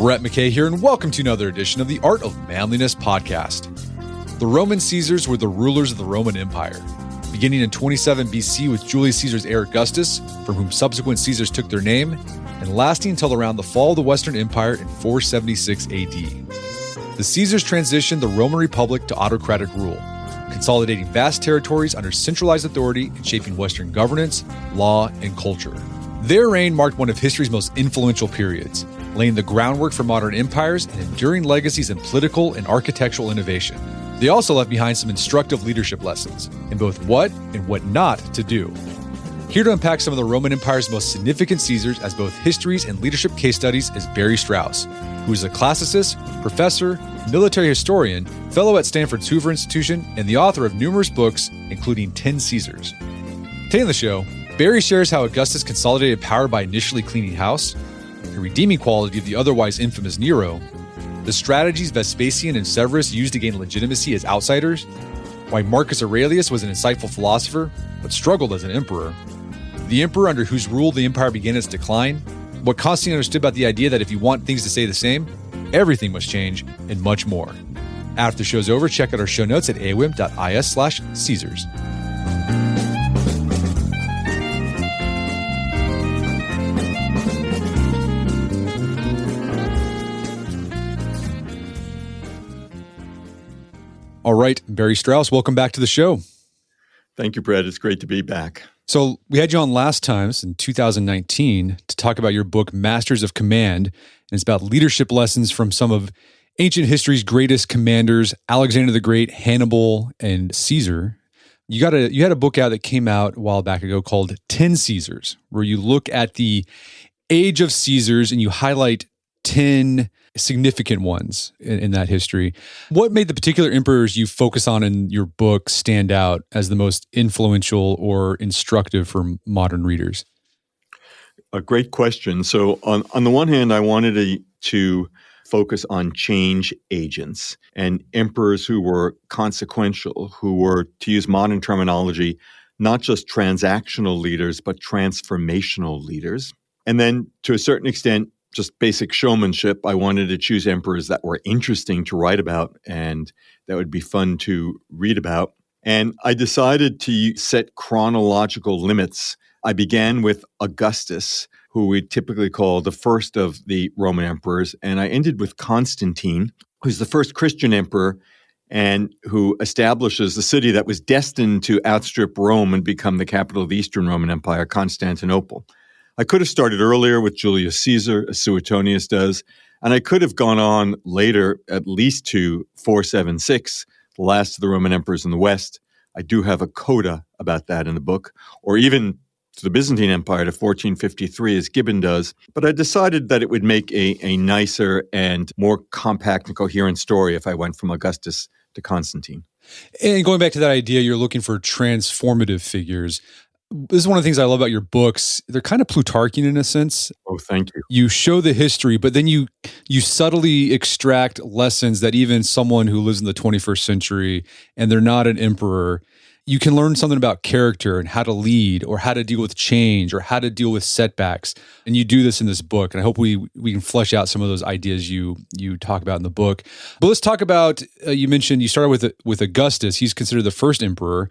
Brett McKay here, and welcome to another edition of the Art of Manliness podcast. The Roman Caesars were the rulers of the Roman Empire, beginning in 27 BC with Julius Caesar's heir Augustus, from whom subsequent Caesars took their name, and lasting until around the fall of the Western Empire in 476 AD. The Caesars transitioned the Roman Republic to autocratic rule, consolidating vast territories under centralized authority and shaping Western governance, law, and culture. Their reign marked one of history's most influential periods, laying the groundwork for modern empires and enduring legacies in political and architectural innovation. They also left behind some instructive leadership lessons in both what and what not to do. Here to unpack some of the Roman Empire's most significant Caesars as both histories and leadership case studies is Barry Strauss, who is a classicist, professor, military historian, fellow at Stanford's Hoover Institution, and the author of numerous books, including 10 Caesars. Today on the show, Barry shares how Augustus consolidated power by initially cleaning house, the redeeming quality of the otherwise infamous Nero, the strategies Vespasian and Severus used to gain legitimacy as outsiders, why Marcus Aurelius was an insightful philosopher but struggled as an emperor, the emperor under whose rule the empire began its decline, what Constantine understood about the idea that if you want things to stay the same, everything must change, and much more. After the show's over, check out our show notes at awim.is/Caesars. All right, Barry Strauss, welcome back to the show. Thank you, Brett. It's great to be back. So we had you on last time in 2019 to talk about your book, Masters of Command, and it's about leadership lessons from some of ancient history's greatest commanders, Alexander the Great, Hannibal, and Caesar. You had a book out that came out a while back ago called 10 Caesars, where you look at the age of Caesars and you highlight 10 significant ones in that history. What made the particular emperors you focus on in your book stand out as the most influential or instructive for modern readers? A great question. So on the one hand, I wanted to focus on change agents and emperors who were consequential, who were, to use modern terminology, not just transactional leaders, but transformational leaders. And then to a certain extent, just basic showmanship. I wanted to choose emperors that were interesting to write about and that would be fun to read about. And I decided to set chronological limits. I began with Augustus, who we typically call the first of the Roman emperors, and I ended with Constantine, who's the first Christian emperor and who establishes the city that was destined to outstrip Rome and become the capital of the Eastern Roman Empire, Constantinople. I could have started earlier with Julius Caesar, as Suetonius does, and I could have gone on later at least to 476, the last of the Roman emperors in the West. I do have a coda about that in the book, or even to the Byzantine Empire to 1453, as Gibbon does. But I decided that it would make a nicer and more compact and coherent story if I went from Augustus to Constantine. And going back to that idea, you're looking for transformative figures. This is one of the things I love about your books. They're kind of Plutarchian in a sense. Oh, thank you. You show the history, but then you subtly extract lessons that even someone who lives in the 21st century and they're not an emperor, you can learn something about character and how to lead or how to deal with change or how to deal with setbacks. And you do this in this book. And I hope we can flesh out some of those ideas you talk about in the book. But let's talk about, you mentioned you started with Augustus. He's considered the first emperor.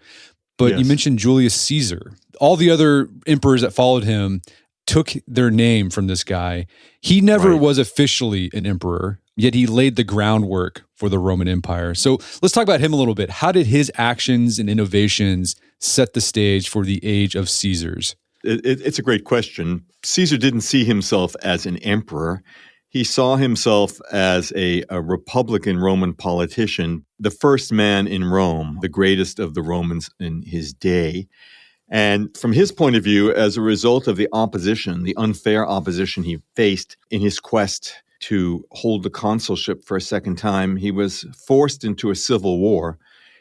But yes. You mentioned Julius Caesar. All the other emperors that followed him took their name from this guy. He never was officially an emperor, yet he laid the groundwork for the Roman Empire. So let's talk about him a little bit. How did his actions and innovations set the stage for the age of Caesars? It's a great question. Caesar didn't see himself as an emperor. He saw himself as a Republican Roman politician, the first man in Rome, the greatest of the Romans in his day. And from his point of view, as a result of the opposition, the unfair opposition he faced in his quest to hold the consulship for a second time, he was forced into a civil war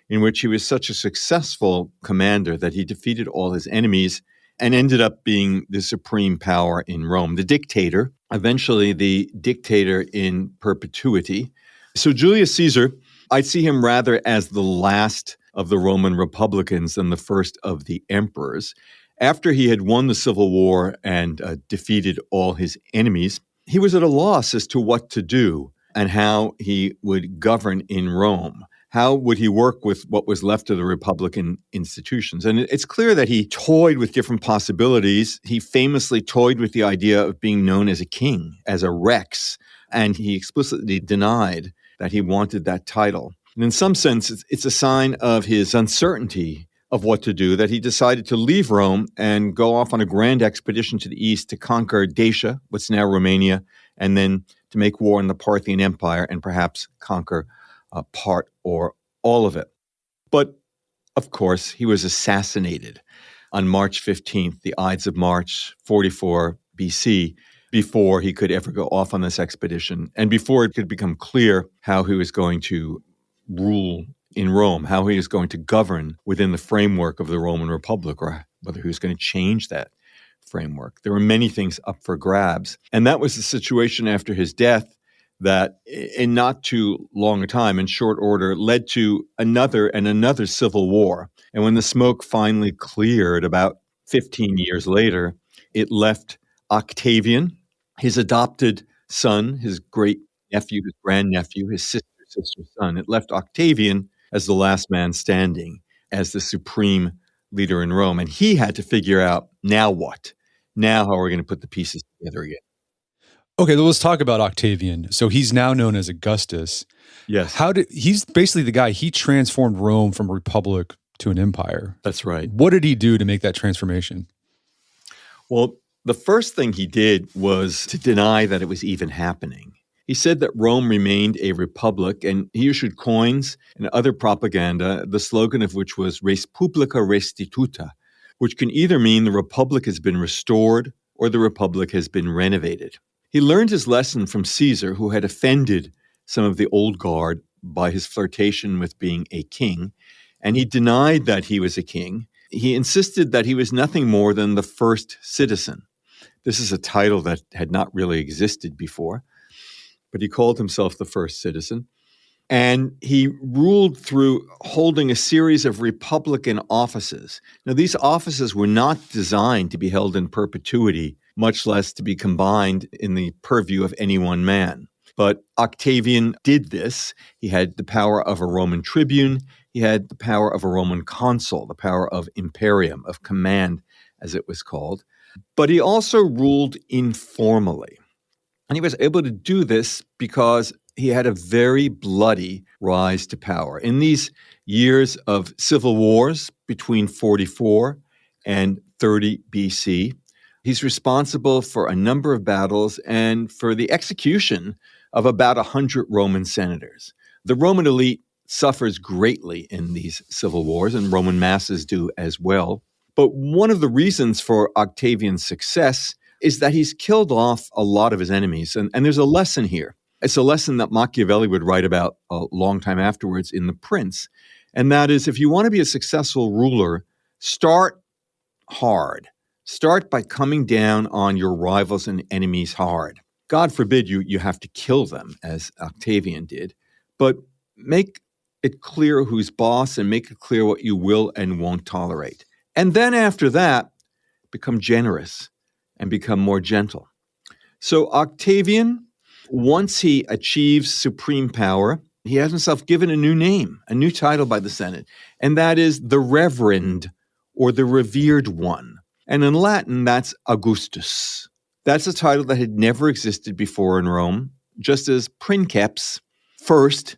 in which he was such a successful commander that he defeated all his enemies and ended up being the supreme power in Rome, the dictator, eventually the dictator in perpetuity. So Julius Caesar, I see him rather as the last of the Roman republicans than the first of the emperors. After he had won the civil war and defeated all his enemies, he was at a loss as to what to do and how he would govern in Rome. How would he work with what was left of the Republican institutions? And it's clear that he toyed with different possibilities. He famously toyed with the idea of being known as a king, as a rex, and he explicitly denied that he wanted that title. And in some sense, it's a sign of his uncertainty of what to do that he decided to leave Rome and go off on a grand expedition to the east to conquer Dacia, what's now Romania, and then to make war on the Parthian Empire and perhaps conquer part or all of it. But, of course, he was assassinated on March 15th, the Ides of March, 44 BC, before he could ever go off on this expedition and before it could become clear how he was going to rule in Rome, how he was going to govern within the framework of the Roman Republic, or whether he was going to change that framework. There were many things up for grabs. And that was the situation after his death that in not too long a time, in short order, led to another civil war. And when the smoke finally cleared about 15 years later, it left Octavian, his adopted son, his great nephew, his grandnephew, his sister's son. It left Octavian as the last man standing, as the supreme leader in Rome. And he had to figure out, now what? Now how are we going to put the pieces together again? Okay, well, let's talk about Octavian. So he's now known as Augustus. Yes. He's basically the guy, he transformed Rome from a republic to an empire. That's right. What did he do to make that transformation? Well, the first thing he did was to deny that it was even happening. He said that Rome remained a republic, and he issued coins and other propaganda, the slogan of which was Res Publica Restituta, which can either mean the republic has been restored or the republic has been renovated. He learned his lesson from Caesar, who had offended some of the old guard by his flirtation with being a king, and he denied that he was a king. He insisted that he was nothing more than the first citizen. This is a title that had not really existed before, but he called himself the first citizen. And he ruled through holding a series of republican offices. Now, these offices were not designed to be held in perpetuity, much less to be combined in the purview of any one man. But Octavian did this. He had the power of a Roman tribune. He had the power of a Roman consul, the power of imperium, of command, as it was called. But he also ruled informally. And he was able to do this because he had a very bloody rise to power. In these years of civil wars between 44 and 30 BC, he's responsible for a number of battles and for the execution of about 100 Roman senators. The Roman elite suffers greatly in these civil wars, and Roman masses do as well. But one of the reasons for Octavian's success is that he's killed off a lot of his enemies. And there's a lesson here. It's a lesson that Machiavelli would write about a long time afterwards in The Prince. And that is, if you want to be a successful ruler, start hard. Start by coming down on your rivals and enemies hard. God forbid you have to kill them, as Octavian did, but make it clear who's boss and make it clear what you will and won't tolerate. And then after that, become generous and become more gentle. So Octavian, once he achieves supreme power, he has himself given a new name, a new title by the Senate, and that is the Reverend or the Revered One. And in Latin, that's Augustus. That's a title that had never existed before in Rome, just as princeps, first,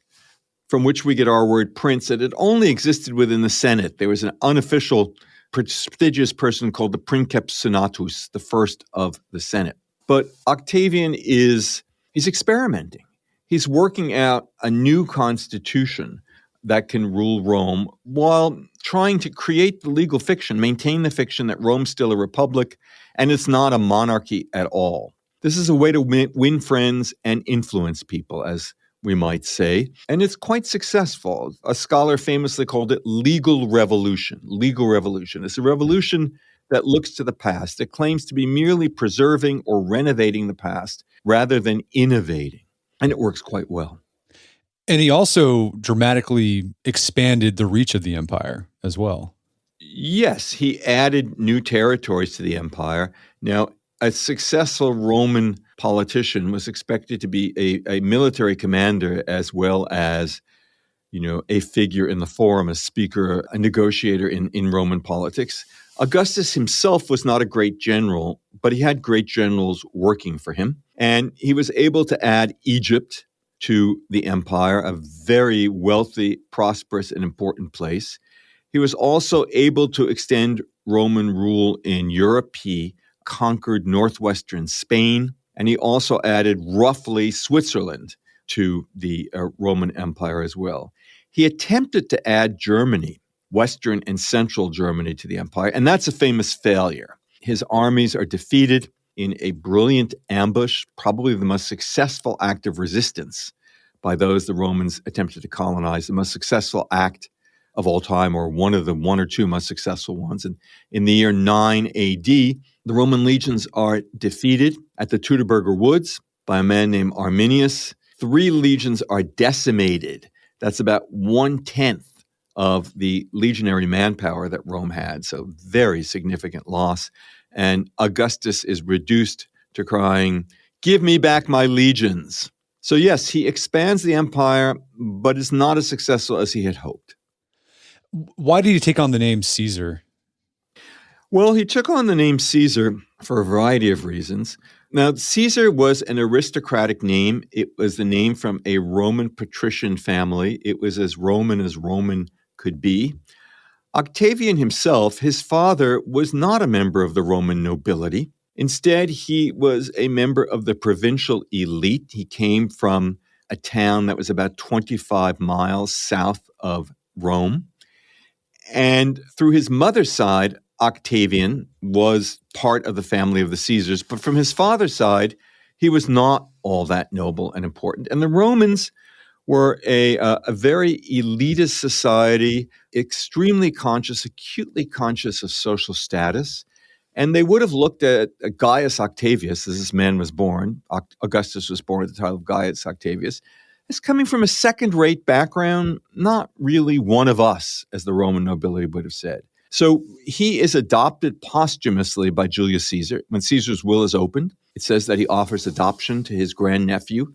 from which we get our word prince, it had only existed within the Senate. There was an unofficial, prestigious person called the princeps senatus, the first of the Senate. But Octavian he's experimenting. He's working out a new constitution that can rule Rome while trying to create the legal fiction, maintain the fiction that Rome's still a republic and it's not a monarchy at all. This is a way to win friends and influence people, as we might say, and it's quite successful. A scholar famously called it legal revolution. Legal revolution. It's a revolution that looks to the past. It claims to be merely preserving or renovating the past rather than innovating. And it works quite well. And he also dramatically expanded the reach of the empire as well. Yes, he added new territories to the empire. Now, a successful Roman politician, was expected to be a military commander as well as, a figure in the forum, a speaker, a negotiator in Roman politics. Augustus himself was not a great general, but he had great generals working for him. And he was able to add Egypt to the empire, a very wealthy, prosperous, and important place. He was also able to extend Roman rule in Europe. He conquered northwestern Spain, and he also added roughly Switzerland to the Roman Empire as well. He attempted to add Germany, Western and Central Germany, to the empire, and that's a famous failure. His armies are defeated in a brilliant ambush, probably the most successful act of resistance by those the Romans attempted to colonize, the most successful act of all time, or one of the one or two most successful ones. And in the year 9 A.D., the Roman legions are defeated at the Teutoburger Woods by a man named Arminius. 3 legions are decimated. That's about 1/10 of the legionary manpower that Rome had, so very significant loss. And Augustus is reduced to crying, "Give me back my legions." So yes, he expands the empire, but is not as successful as he had hoped. Why did he take on the name Caesar? Well, he took on the name Caesar for a variety of reasons. Now, Caesar was an aristocratic name. It was the name from a Roman patrician family. It was as Roman could be. Octavian himself, his father, was not a member of the Roman nobility. Instead, he was a member of the provincial elite. He came from a town that was about 25 miles south of Rome. And through his mother's side, Octavian was part of the family of the Caesars. But from his father's side, he was not all that noble and important. And the Romans were a very elitist society, extremely conscious, acutely conscious of social status. And they would have looked at Gaius Octavius, as this man was born, Augustus was born at the title of Gaius Octavius, as coming from a second-rate background, not really one of us, as the Roman nobility would have said. So he is adopted posthumously by Julius Caesar. When Caesar's will is opened, it says that he offers adoption to his grandnephew,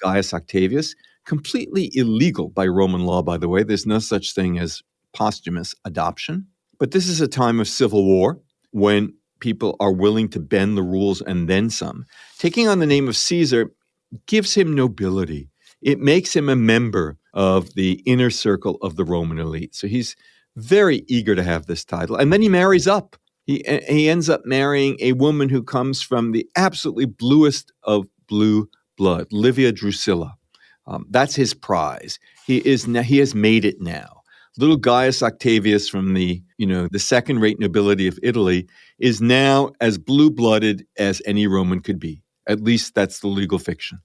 Gaius Octavius, completely illegal by Roman law, by the way. There's no such thing as posthumous adoption. But this is a time of civil war when people are willing to bend the rules and then some. Taking on the name of Caesar gives him nobility. It makes him a member of the inner circle of the Roman elite. So he's very eager to have this title. And then he marries up. He ends up marrying a woman who comes from the absolutely bluest of blue blood, Livia Drusilla. That's his prize. He has made it now. Little Gaius Octavius from the second-rate nobility of Italy is now as blue-blooded as any Roman could be. At least that's the legal fiction.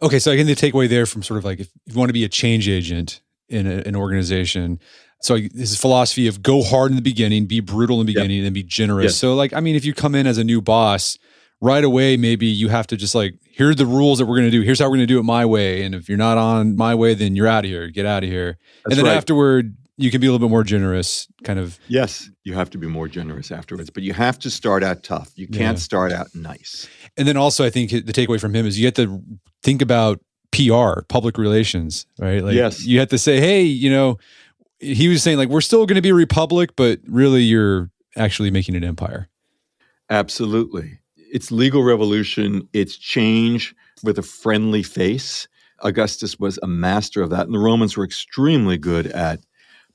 Okay, so I get the takeaway there from sort of like if you want to be a change agent in an organization, so his philosophy of go hard in the beginning, be brutal in the beginning, and then be generous. Yep. So if you come in as a new boss, right away, maybe you have to just here are the rules that we're going to do. Here's how we're going to do it my way. And if you're not on my way, then you're out of here. Get out of here. That's and then afterward, you can be a little bit more generous, kind of. Yes, you have to be more generous afterwards, but you have to start out tough. You can't start out nice. And then also, I think the takeaway from him is you have to think about PR, public relations, right? Yes. You have to say, hey, he was saying we're still going to be a republic, but really you're actually making an empire. Absolutely. It's legal revolution. It's change with a friendly face. Augustus was a master of that, and the Romans were extremely good at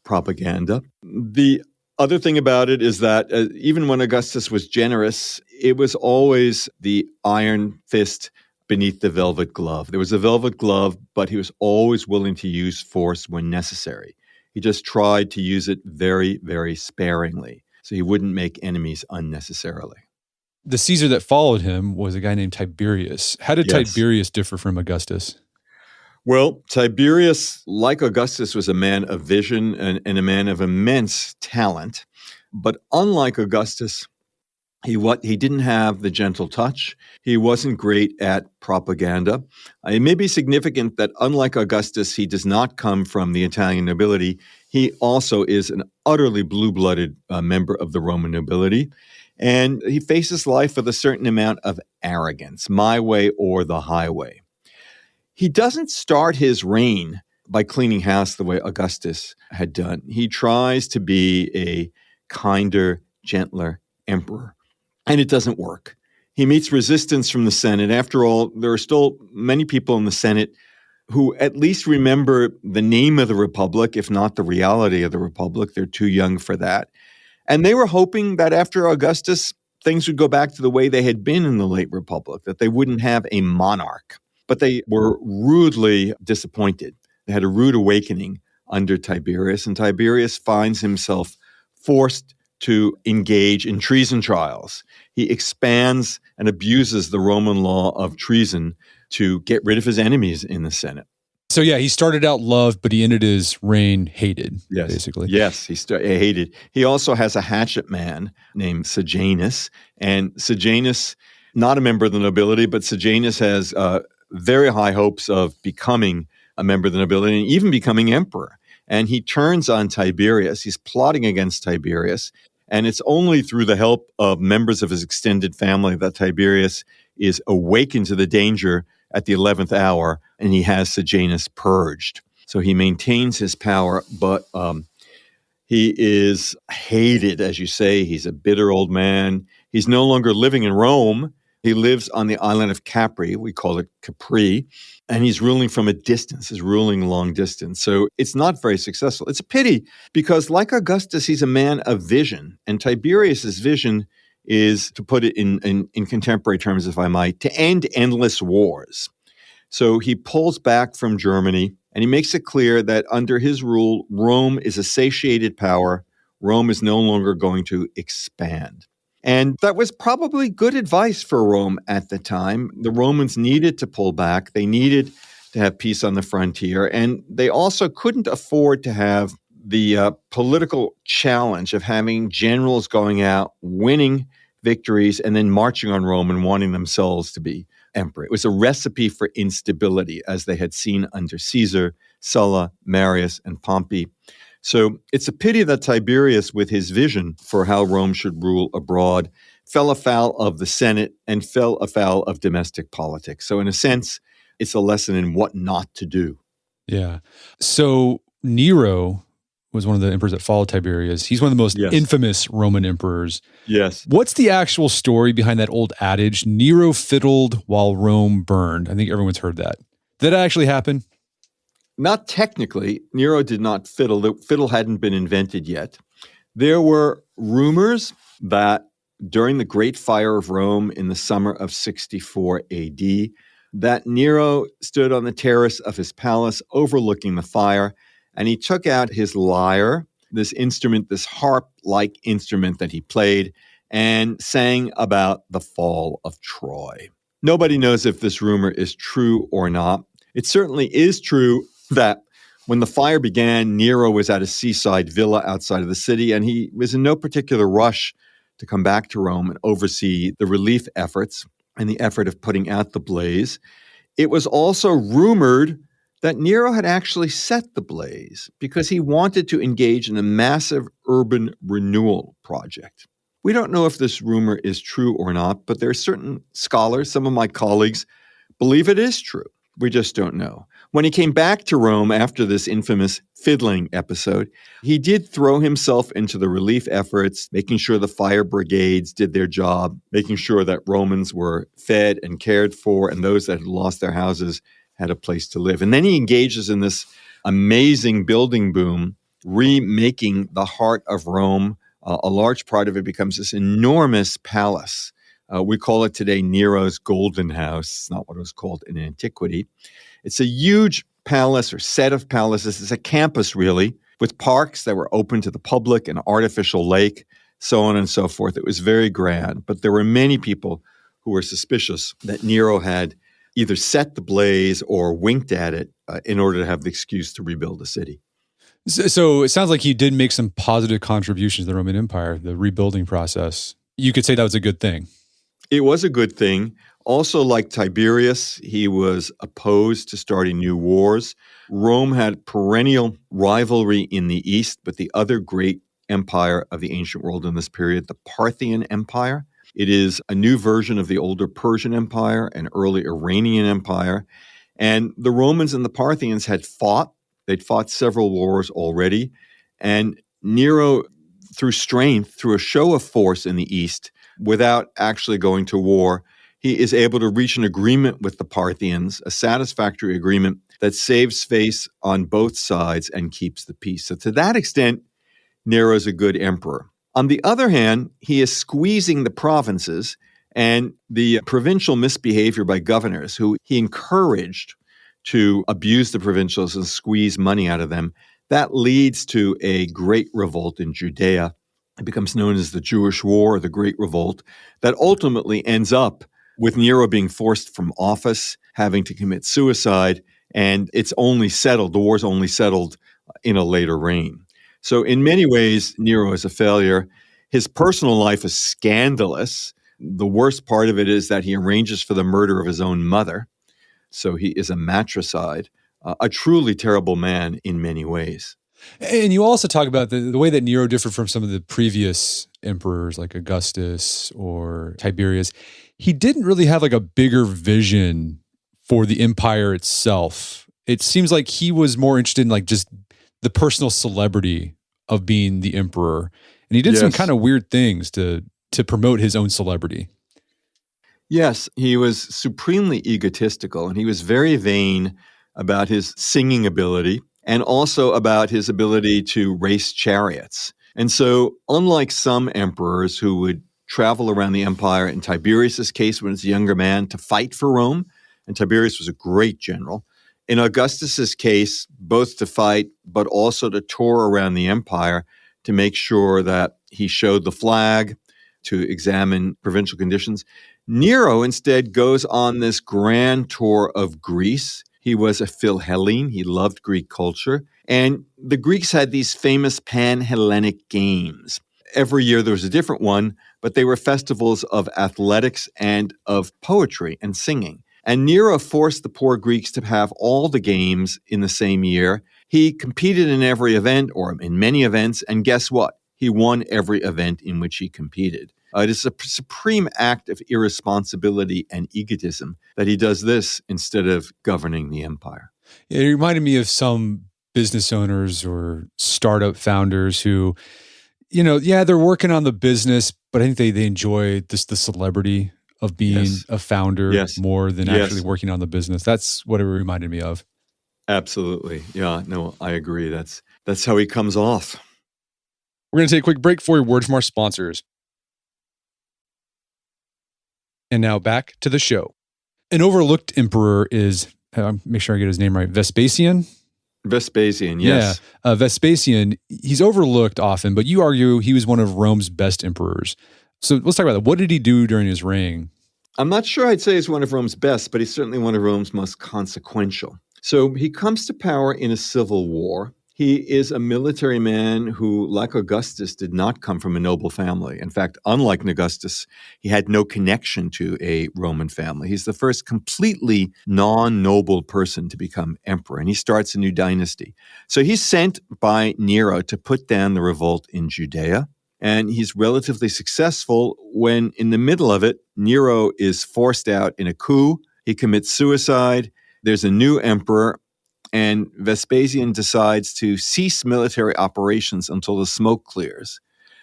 propaganda. The other thing about it is that even when Augustus was generous, it was always the iron fist beneath the velvet glove. There was a velvet glove, but he was always willing to use force when necessary. He just tried to use it very, very sparingly, so he wouldn't make enemies unnecessarily. The Caesar that followed him was a guy named Tiberius. How did Tiberius differ from Augustus? Well, Tiberius, like Augustus, was a man of vision and a man of immense talent. But unlike Augustus, He didn't have the gentle touch. He wasn't great at propaganda. It may be significant that unlike Augustus, he does not come from the Italian nobility. He also is an utterly blue-blooded member of the Roman nobility. And he faces life with a certain amount of arrogance, my way or the highway. He doesn't start his reign by cleaning house the way Augustus had done. He tries to be a kinder, gentler emperor. And it doesn't work. He meets resistance from the Senate. After all, there are still many people in the Senate who at least remember the name of the Republic, if not the reality of the Republic. They're too young for that. And they were hoping that after Augustus, things would go back to the way they had been in the late Republic, that they wouldn't have a monarch. But they were rudely disappointed. They had a rude awakening under Tiberius, and Tiberius finds himself forced to engage in treason trials. He expands and abuses the Roman law of treason to get rid of his enemies in the Senate. So yeah, he started out loved, but he ended his reign hated, basically. Yes, he hated. He also has a hatchet man named Sejanus, and Sejanus, not a member of the nobility, but Sejanus has very high hopes of becoming a member of the nobility and even becoming emperor. And he turns on Tiberius. He's plotting against Tiberius. And it's only through the help of members of his extended family that Tiberius is awakened to the danger at the 11th hour, and he has Sejanus purged. So he maintains his power, but he is hated, as you say. He's a bitter old man. He's no longer living in Rome. He lives on the island of Capri. We call it Capri. And he's ruling from a distance. He's ruling long distance. So it's not very successful. It's a pity because, like Augustus, he's a man of vision. And Tiberius's vision is, to put it in contemporary terms, if I might, to end endless wars. So he pulls back from Germany, and he makes it clear that under his rule, Rome is a satiated power. Rome is no longer going to expand. And that was probably good advice for Rome at the time. The Romans needed to pull back. They needed to have peace on the frontier. And they also couldn't afford to have the political challenge of having generals going out, winning victories, and then marching on Rome and wanting themselves to be emperor. It was a recipe for instability, as they had seen under Caesar, Sulla, Marius, and Pompey. So it's a pity that Tiberius, with his vision for how Rome should rule abroad, fell afoul of the Senate and fell afoul of domestic politics. So in a sense, it's a lesson in what not to do. Yeah. So Nero was one of the emperors that followed Tiberius. He's one of the most infamous Roman emperors. Yes. What's the actual story behind that old adage, Nero fiddled while Rome burned? I think everyone's heard that. Did that actually happen? Not technically. Nero did not fiddle. The fiddle hadn't been invented yet. There were rumors that during the Great Fire of Rome in the summer of 64 AD, that Nero stood on the terrace of his palace overlooking the fire, and he took out his lyre, this instrument, this harp-like instrument that he played, and sang about the fall of Troy. Nobody knows if this rumor is true or not. It certainly is true that when the fire began, Nero was at a seaside villa outside of the city, and he was in no particular rush to come back to Rome and oversee the relief efforts and the effort of putting out the blaze. It was also rumored that Nero had actually set the blaze because he wanted to engage in a massive urban renewal project. We don't know if this rumor is true or not, but there are certain scholars, some of my colleagues, believe it is true. We just don't know. When he came back to Rome after this infamous fiddling episode, he did throw himself into the relief efforts, making sure the fire brigades did their job, making sure that Romans were fed and cared for, and those that had lost their houses had a place to live. And then he engages in this amazing building boom, remaking the heart of Rome. A large part of it becomes this enormous palace. We call it today Nero's Golden House. It's not what it was called in antiquity. It's a huge palace or set of palaces. It's a campus, really, with parks that were open to the public, an artificial lake, so on and so forth. It was very grand. But there were many people who were suspicious that Nero had either set the blaze or winked at it in order to have the excuse to rebuild the city. So it sounds like he did make some positive contributions to the Roman Empire, the rebuilding process. You could say that was a good thing. It was a good thing. Also, like Tiberius, he was opposed to starting new wars. Rome had perennial rivalry in the East with the other great empire of the ancient world in this period, the Parthian Empire. It is a new version of the older Persian Empire, an early Iranian Empire. And the Romans and the Parthians had fought. They'd fought several wars already. And Nero, through strength, through a show of force in the East, without actually going to war, he is able to reach an agreement with the Parthians, a satisfactory agreement that saves face on both sides and keeps the peace. So to that extent, Nero is a good emperor. On the other hand, he is squeezing the provinces and the provincial misbehavior by governors who he encouraged to abuse the provincials and squeeze money out of them. That leads to a great revolt in Judea. It becomes known as the Jewish War, or the Great Revolt, that ultimately ends up with Nero being forced from office, having to commit suicide, and the war's only settled in a later reign. So in many ways, Nero is a failure. His personal life is scandalous. The worst part of it is that he arranges for the murder of his own mother. So he is a matricide, a truly terrible man in many ways. And you also talk about the way that Nero differed from some of the previous emperors like Augustus or Tiberius. He didn't really have like a bigger vision for the empire itself. It seems like he was more interested in like just the personal celebrity of being the emperor. And he did some kind of weird things to promote his own celebrity. Yes, he was supremely egotistical, and he was very vain about his singing ability and also about his ability to race chariots. And so, unlike some emperors who would travel around the empire, in Tiberius's case, when he was a younger man, to fight for Rome, and Tiberius was a great general. In Augustus's case, both to fight, but also to tour around the empire to make sure that he showed the flag, to examine provincial conditions. Nero instead goes on this grand tour of Greece. He was a Philhellene. He loved Greek culture. And the Greeks had these famous Pan-Hellenic games. Every year there was a different one, but they were festivals of athletics and of poetry and singing. And Nero forced the poor Greeks to have all the games in the same year. He competed in every event, or in many events, and guess what? He won every event in which he competed. It is a supreme act of irresponsibility and egotism that he does this instead of governing the empire. It reminded me of some business owners or startup founders who, they're working on the business, but I think they enjoy the celebrity of being a founder more than actually working on the business. That's what it reminded me of. Absolutely. Yeah, no, I agree. That's how he comes off. We're going to take a quick break for a word from our sponsors. And now back to the show. An overlooked emperor is, make sure I get his name right, Vespasian? Vespasian, yes. Yeah. Vespasian, he's overlooked often, but you argue he was one of Rome's best emperors. So let's talk about that. What did he do during his reign? I'm not sure I'd say he's one of Rome's best, but he's certainly one of Rome's most consequential. So he comes to power in a civil war. He is a military man who, like Augustus, did not come from a noble family. In fact, unlike Augustus, he had no connection to a Roman family. He's the first completely non-noble person to become emperor, and he starts a new dynasty. So he's sent by Nero to put down the revolt in Judea, and he's relatively successful when, in the middle of it, Nero is forced out in a coup. He commits suicide. There's a new emperor, and Vespasian decides to cease military operations until the smoke clears.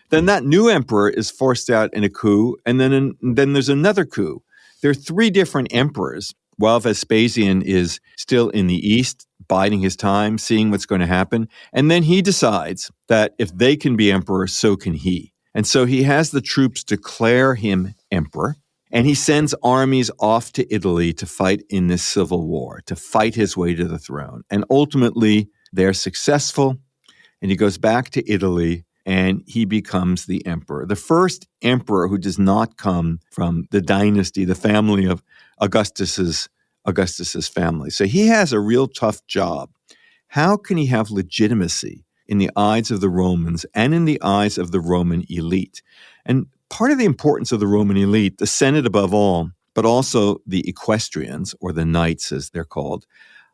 Then that new emperor is forced out in a coup, and then there's another coup. There are three different emperors, while Vespasian is still in the east, biding his time, seeing what's going to happen. And then he decides that if they can be emperor, so can he. And so he has the troops declare him emperor. And he sends armies off to Italy to fight in this civil war, to fight his way to the throne. And ultimately, they're successful, and he goes back to Italy, and he becomes the emperor. The first emperor who does not come from the dynasty, the family of Augustus's family. So he has a real tough job. How can he have legitimacy in the eyes of the Romans and in the eyes of the Roman elite? And part of the importance of the Roman elite, the Senate above all, but also the equestrians, or the knights as they're called,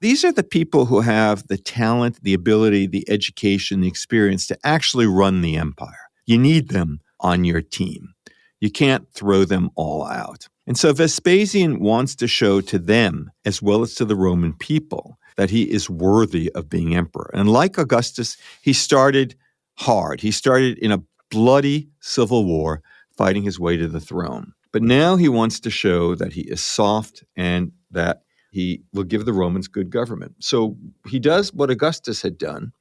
these are the people who have the talent, the ability, the education, the experience to actually run the empire. You need them on your team. You can't throw them all out. And so Vespasian wants to show to them, as well as to the Roman people, that he is worthy of being emperor. And like Augustus, he started hard. He started in a bloody civil war, fighting his way to the throne. But now he wants to show that he is soft and that he will give the Romans good government. So he does what Augustus had done.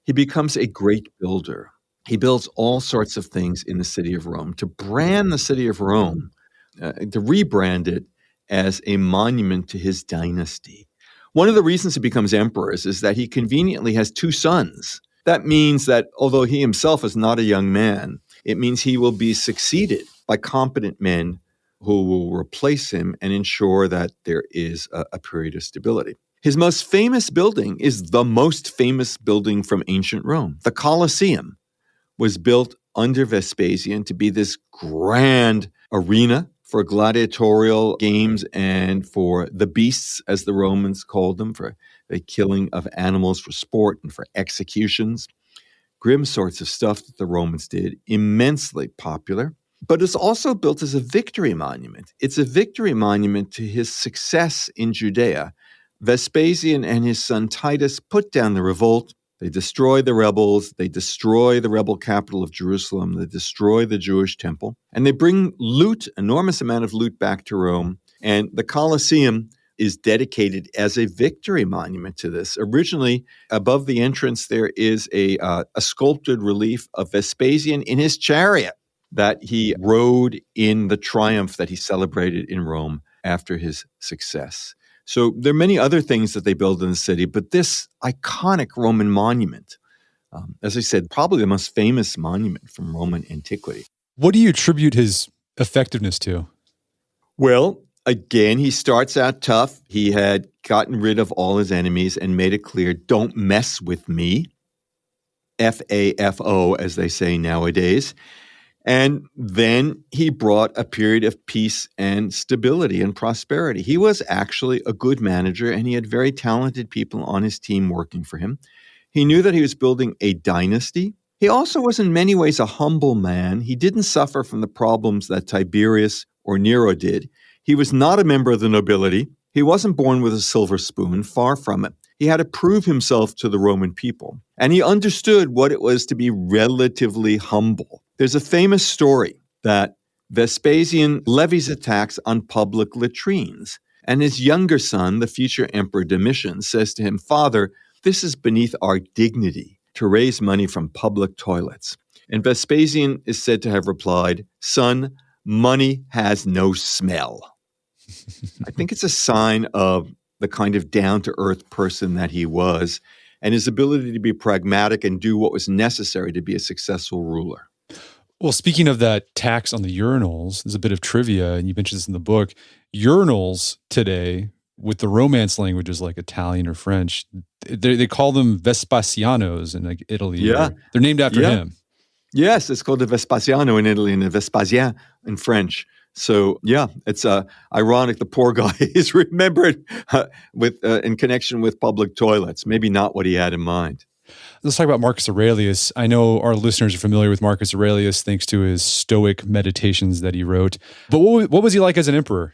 He becomes a great builder. He builds all sorts of things in the city of Rome to brand the city of Rome, to rebrand it as a monument to his dynasty. One of the reasons he becomes emperor is that he conveniently has two sons. That means that although he himself is not a young man, it means he will be succeeded by competent men who will replace him and ensure that there is a period of stability. His most famous building is the most famous building from ancient Rome. The Colosseum was built under Vespasian to be this grand arena for gladiatorial games and for the beasts, as the Romans called them, for the killing of animals for sport and for executions. Grim sorts of stuff that the Romans did, immensely popular. But it's also built as a victory monument. It's a victory monument to his success in Judea. Vespasian and his son Titus put down the revolt. They destroy the rebels. They destroy the rebel capital of Jerusalem. They destroy the Jewish temple. And they bring loot, enormous amount of loot, back to Rome. And the Colosseum is dedicated as a victory monument to this. Originally, above the entrance, there is a sculpted relief of Vespasian in his chariot that he rode in the triumph that he celebrated in Rome after his success. So there are many other things that they build in the city, but this iconic Roman monument, as I said, probably the most famous monument from Roman antiquity. What do you attribute his effectiveness to? Well, again, he starts out tough. He had gotten rid of all his enemies and made it clear, don't mess with me. FAFO, as they say nowadays. And then he brought a period of peace and stability and prosperity. He was actually a good manager, and he had very talented people on his team working for him. He knew that he was building a dynasty. He also was in many ways a humble man. He didn't suffer from the problems that Tiberius or Nero did. He was not a member of the nobility. He wasn't born with a silver spoon, far from it. He had to prove himself to the Roman people. And he understood what it was to be relatively humble. There's a famous story that Vespasian levies a tax on public latrines. And his younger son, the future Emperor Domitian, says to him, "Father, this is beneath our dignity to raise money from public toilets." And Vespasian is said to have replied, "Son, money has no smell." I think it's a sign of the kind of down-to-earth person that he was and his ability to be pragmatic and do what was necessary to be a successful ruler. Well, speaking of that tax on the urinals, there's a bit of trivia, and you mentioned this in the book. Urinals today, with the Romance languages like Italian or French, they call them Vespasianos in like Italy. Yeah. They're named after him. Yes, it's called a Vespasiano in Italy and a Vespasien in French. So, yeah, it's ironic the poor guy is remembered in connection with public toilets, maybe not what he had in mind. Let's talk about Marcus Aurelius. I know our listeners are familiar with Marcus Aurelius thanks to his Stoic meditations that he wrote. But what was he like as an emperor?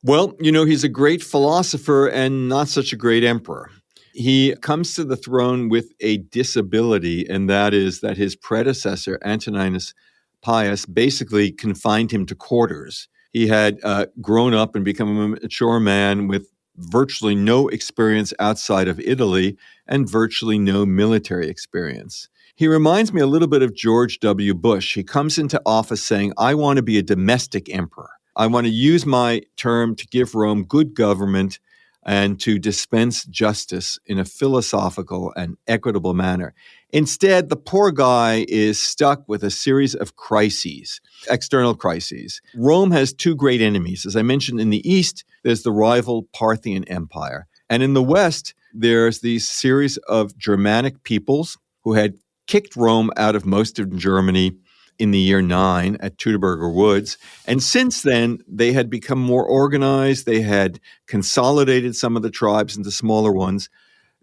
Well, he's a great philosopher and not such a great emperor. He comes to the throne with a disability, and that is that his predecessor, Antoninus Pius, basically confined him to quarters. He had grown up and become a mature man with virtually no experience outside of Italy and virtually no military experience. He reminds me a little bit of George W. Bush. He comes into office saying, "I want to be a domestic emperor. I want to use my term to give Rome good government and to dispense justice in a philosophical and equitable manner." Instead, the poor guy is stuck with a series of crises, external crises. Rome has two great enemies. As I mentioned, in the east, there's the rival Parthian Empire. And in the west, there's these series of Germanic peoples who had kicked Rome out of most of Germany in the year 9 at Teutoburger Woods. And since then, they had become more organized. They had consolidated some of the tribes into smaller ones.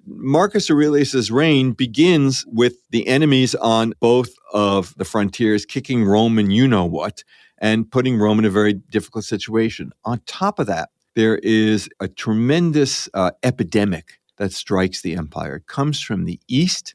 Marcus Aurelius's reign begins with the enemies on both of the frontiers kicking Rome and you-know-what and putting Rome in a very difficult situation. On top of that, there is a tremendous epidemic that strikes the empire. It comes from the east,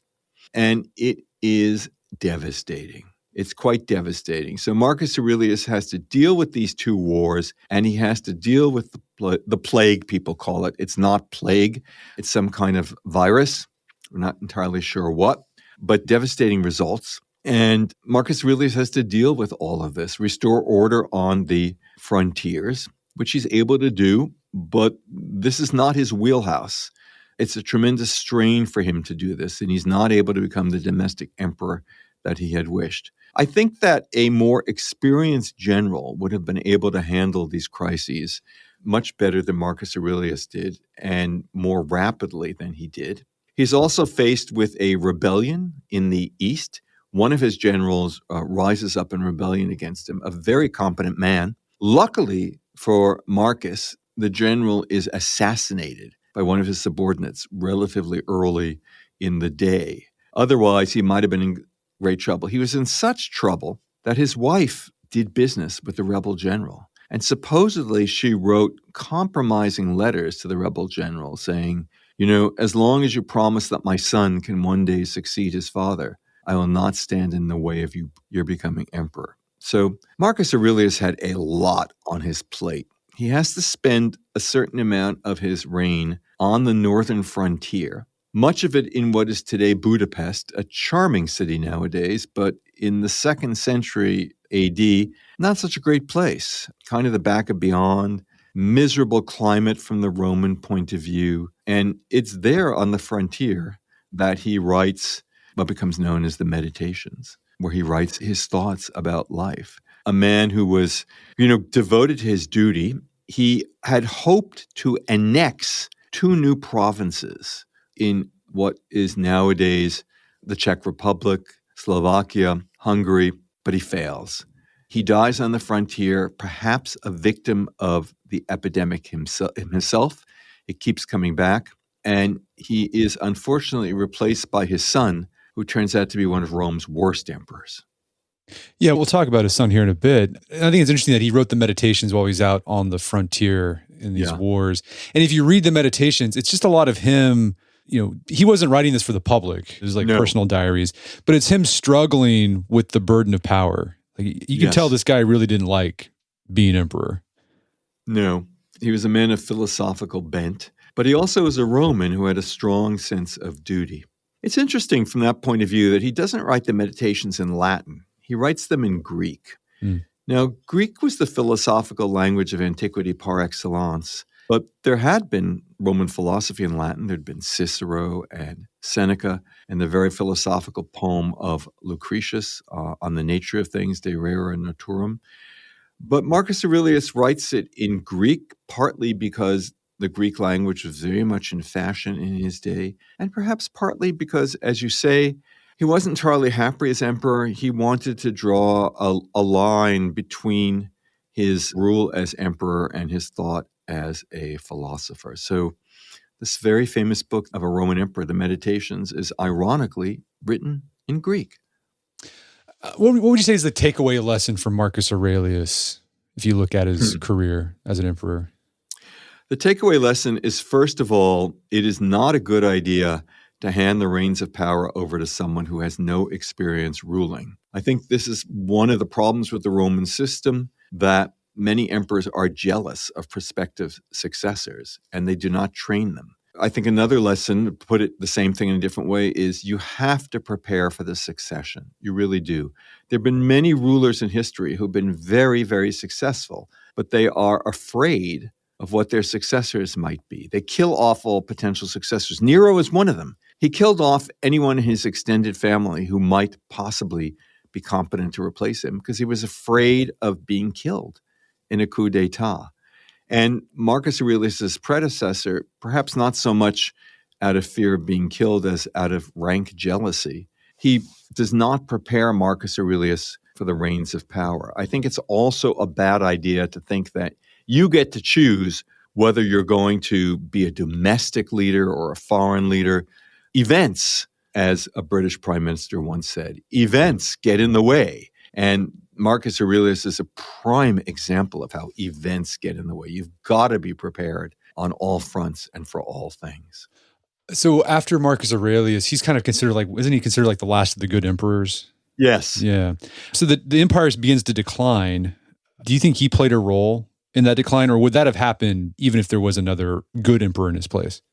and it is devastating. It's quite devastating. So Marcus Aurelius has to deal with these two wars, and he has to deal with the plague, people call it. It's not plague. It's some kind of virus. We're not entirely sure what, but devastating results. And Marcus Aurelius has to deal with all of this, restore order on the frontiers, which he's able to do, but this is not his wheelhouse. It's a tremendous strain for him to do this, and he's not able to become the domestic emperor that he had wished. I think that a more experienced general would have been able to handle these crises much better than Marcus Aurelius did and more rapidly than he did. He's also faced with a rebellion in the east. One of his generals rises up in rebellion against him, a very competent man. Luckily for Marcus, the general is assassinated by one of his subordinates relatively early in the day. Otherwise, he might have been in great trouble. He was in such trouble that his wife did business with the rebel general. And supposedly she wrote compromising letters to the rebel general saying, as long as you promise that my son can one day succeed his father, I will not stand in the way of your becoming emperor. So Marcus Aurelius had a lot on his plate. He has to spend a certain amount of his reign on the northern frontier, much of it in what is today Budapest, a charming city nowadays, but in the 2nd century AD, not such a great place, kind of the back of beyond, miserable climate from the Roman point of view. And it's there on the frontier that he writes what becomes known as the Meditations, where he writes his thoughts about life. A man who was, devoted to his duty. He had hoped to annex 2 new provinces in what is nowadays the Czech Republic, Slovakia, Hungary, but he fails. He dies on the frontier, perhaps a victim of the epidemic himself. It keeps coming back, and he is unfortunately replaced by his son, who turns out to be one of Rome's worst emperors. Yeah, we'll talk about his son here in a bit. I think it's interesting that he wrote the Meditations while he's out on the frontier in these wars. And if you read the Meditations, it's just a lot of him, he wasn't writing this for the public. It was like personal diaries, but it's him struggling with the burden of power. Like you can tell this guy really didn't like being emperor. No, he was a man of philosophical bent, but he also was a Roman who had a strong sense of duty. It's interesting from that point of view that he doesn't write the Meditations in Latin. He writes them in Greek. Now, Greek was the philosophical language of antiquity par excellence, but there had been Roman philosophy in Latin. There'd been Cicero and Seneca and the very philosophical poem of Lucretius on the nature of things, De Rare Naturam. But Marcus Aurelius writes it in Greek, partly because the Greek language was very much in fashion in his day, and perhaps partly because, as you say, he wasn't entirely happy as emperor. He wanted to draw a line between his rule as emperor and his thought as a philosopher. So this very famous book of a Roman emperor, the Meditations, is ironically written in Greek. What would you say is the takeaway lesson from Marcus Aurelius if you look at his career as an emperor? The takeaway lesson is, first of all, it is not a good idea to hand the reins of power over to someone who has no experience ruling. I think this is one of the problems with the Roman system, that many emperors are jealous of prospective successors and they do not train them. I think another lesson, to put it the same thing in a different way, is you have to prepare for the succession. You really do. There have been many rulers in history who have been very, very successful, but they are afraid of what their successors might be. They kill off all potential successors. Nero is one of them. He killed off anyone in his extended family who might possibly be competent to replace him because he was afraid of being killed in a coup d'etat. And Marcus Aurelius' predecessor, perhaps not so much out of fear of being killed as out of rank jealousy, he does not prepare Marcus Aurelius for the reins of power. I think it's also a bad idea to think that you get to choose whether you're going to be a domestic leader or a foreign leader. Events, as a British prime minister once said, events get in the way. And Marcus Aurelius is a prime example of how events get in the way. You've got to be prepared on all fronts and for all things. So after Marcus Aurelius, he's kind of considered isn't he considered like the last of the good emperors? Yes. Yeah. So the empire begins to decline. Do you think he played a role in that decline, or would that have happened even if there was another good emperor in his place?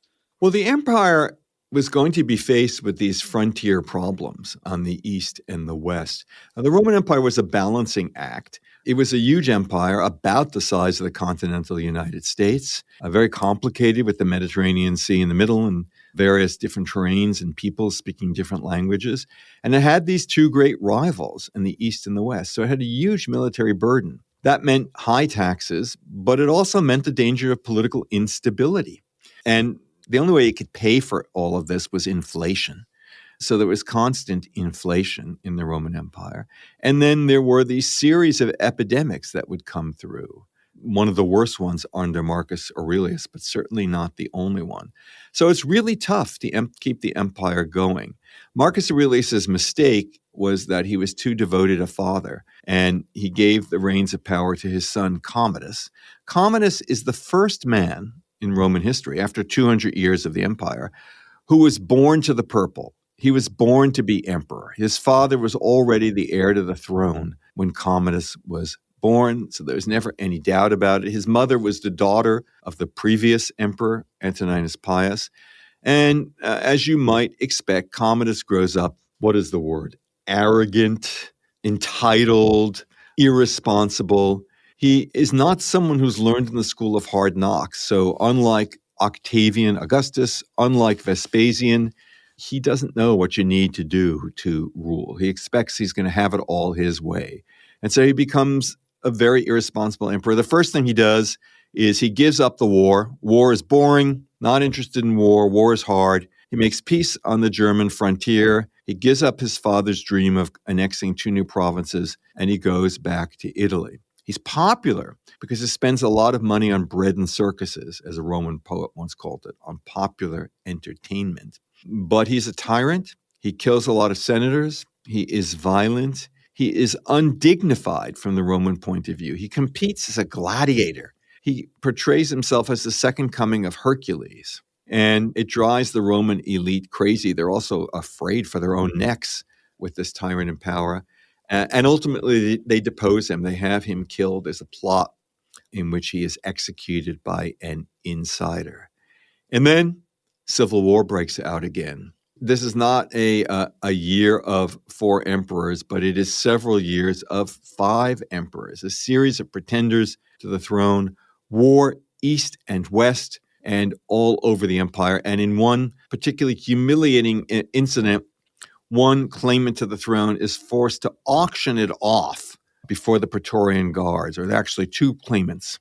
Well, the empire was going to be faced with these frontier problems on the east and the west. Now, the Roman Empire was a balancing act. It was a huge empire about the size of the continental United States, very complicated with the Mediterranean Sea in the middle and various different terrains and people speaking different languages. And it had these two great rivals in the east and the west. So it had a huge military burden. That meant high taxes, but it also meant the danger of political instability. And the only way it could pay for all of this was inflation. So there was constant inflation in the Roman Empire. And then there were these series of epidemics that would come through. One of the worst ones under Marcus Aurelius, but certainly not the only one. So it's really tough to keep the empire going. Marcus Aurelius's mistake was that he was too devoted a father, and he gave the reins of power to his son Commodus. Commodus is the first man in Roman history, after 200 years of the empire, who was born to the purple. He was born to be emperor. His father was already the heir to the throne when Commodus was born, so there's never any doubt about it. His mother was the daughter of the previous emperor, Antoninus Pius. And as you might expect, Commodus grows up, what is the word? Arrogant, entitled, irresponsible. He is not someone who's learned in the school of hard knocks. So unlike Augustus, unlike Vespasian, he doesn't know what you need to do to rule. He expects he's going to have it all his way. And so he becomes a very irresponsible emperor. The first thing he does is he gives up the war. War is boring, not interested in war. War is hard. He makes peace on the German frontier. He gives up his father's dream of annexing 2 new provinces, and he goes back to Italy. He's popular because he spends a lot of money on bread and circuses, as a Roman poet once called it, on popular entertainment. But he's a tyrant. He kills a lot of senators. He is violent. He is undignified from the Roman point of view. He competes as a gladiator. He portrays himself as the second coming of Hercules. And it drives the Roman elite crazy. They're also afraid for their own necks with this tyrant in power. And ultimately, they depose him. They have him killed. There's a plot in which he is executed by an insider. And then civil war breaks out again. This is not a year of 4 emperors, but it is several years of 5 emperors, a series of pretenders to the throne, war east and west, and all over the empire. And in one particularly humiliating incident, one claimant to the throne is forced to auction it off before the Praetorian Guards, or there are actually 2 claimants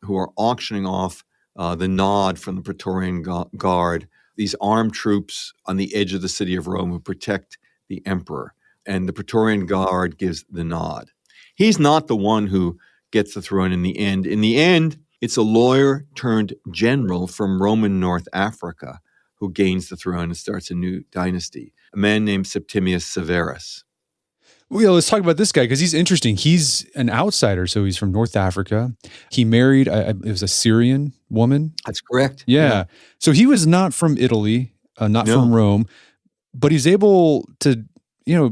who are auctioning off the nod from the Praetorian Guard, these armed troops on the edge of the city of Rome who protect the emperor. And the Praetorian Guard gives the nod. He's not the one who gets the throne in the end. In the end, it's a lawyer turned general from Roman North Africa who gains the throne and starts a new dynasty, a man named Septimius Severus. Well, yeah, let's talk about this guy because he's interesting. He's an outsider, so he's from North Africa. He married, it was a Syrian woman. That's correct. Yeah. So he was not from Italy, not from Rome, but he's able to,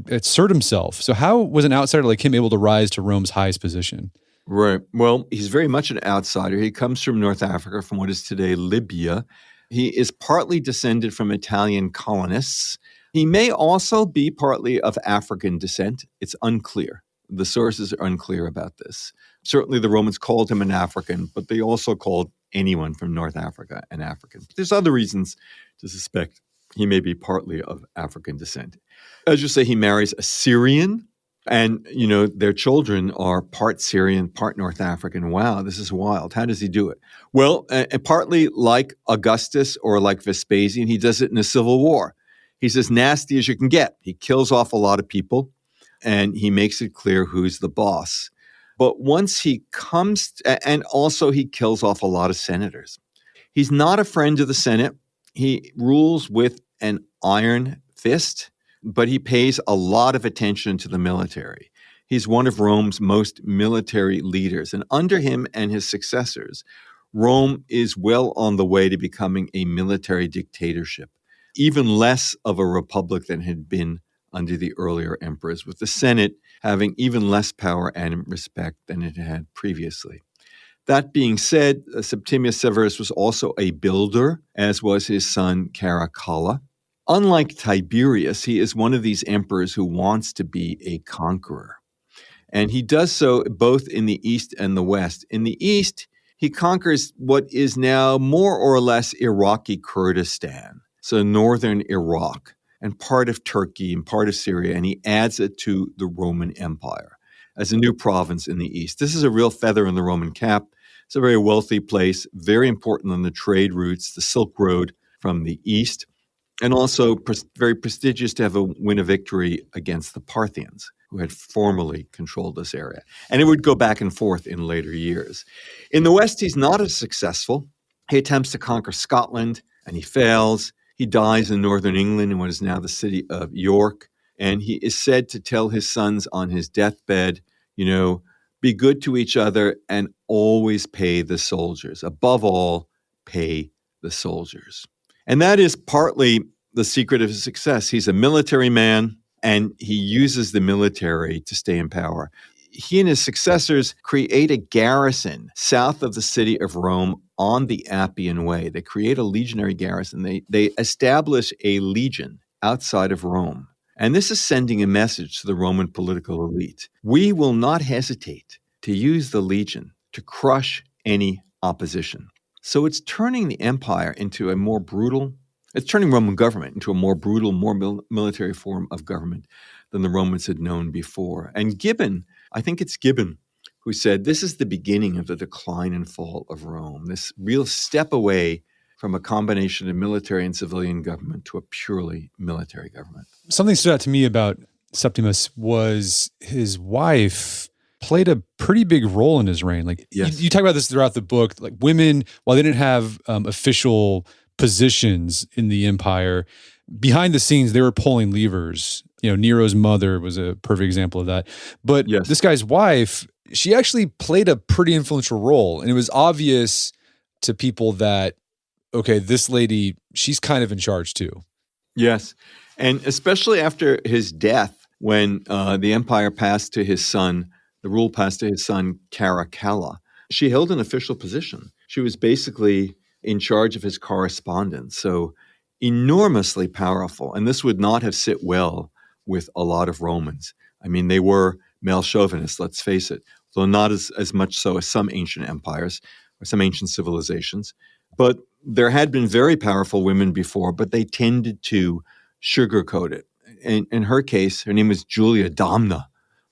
assert himself. So how was an outsider like him able to rise to Rome's highest position? Right. Well, he's very much an outsider. He comes from North Africa, from what is today Libya. He is partly descended from Italian colonists. He may also be partly of African descent. It's unclear. The sources are unclear about this. Certainly the Romans called him an African, but they also called anyone from North Africa an African. There's other reasons to suspect he may be partly of African descent. As you say, he marries a Syrian, and, their children are part Syrian, part North African. Wow, this is wild. How does he do it? Well, partly like Augustus or like Vespasian, he does it in a civil war. He's as nasty as you can get. He kills off a lot of people. and he makes it clear who's the boss. But once he comes, and also he kills off a lot of senators. He's not a friend of the Senate. He rules with an iron fist, but he pays a lot of attention to the military. He's one of Rome's most military leaders. And under him and his successors, Rome is well on the way to becoming a military dictatorship, even less of a republic than had been under the earlier emperors, with the Senate having even less power and respect than it had previously. That being said, Septimius Severus was also a builder, as was his son Caracalla. Unlike Tiberius, he is one of these emperors who wants to be a conqueror. And he does so both in the East and the West. In the East, he conquers what is now more or less Iraqi Kurdistan, so northern Iraq, and part of Turkey and part of Syria, and he adds it to the Roman Empire as a new province in the East. This is a real feather in the Roman cap. It's a very wealthy place, very important on the trade routes, the Silk Road from the East, and also very prestigious to win a victory against the Parthians, who had formerly controlled this area. And it would go back and forth in later years. In the West, he's not as successful. He attempts to conquer Scotland, and he fails. He dies in northern England in what is now the city of York. And he is said to tell his sons on his deathbed, be good to each other and always pay the soldiers. Above all, pay the soldiers. And that is partly the secret of his success. He's a military man, and he uses the military to stay in power. He and his successors create a garrison south of the city of Rome on the Appian Way. They create a legionary garrison. They establish a legion outside of Rome. And this is sending a message to the Roman political elite. We will not hesitate to use the legion to crush any opposition. So it's turning the empire into a more brutal, it's turning Roman government into a more brutal, more military form of government than the Romans had known before. And I think it's Gibbon, who said this is the beginning of the decline and fall of Rome, this real step away from a combination of military and civilian government to a purely military government. Something stood out to me about Septimus was his wife played a pretty big role in his reign. Like yes. you talk about this throughout the book, like women, while they didn't have official positions in the empire, behind the scenes, they were pulling levers. Nero's mother was a perfect example of that. But yes. This guy's wife, she actually played a pretty influential role. And it was obvious to people that, okay, this lady, she's kind of in charge too. Yes. And especially after his death, when the empire passed to his son, the rule passed to his son, Caracalla, she held an official position. She was basically in charge of his correspondence. So enormously powerful. And this would not have sit well with a lot of Romans. I mean, they were male chauvinists, let's face it, though not as much so as some ancient empires or some ancient civilizations. But there had been very powerful women before, but they tended to sugarcoat it. In her case, her name was Julia Domna,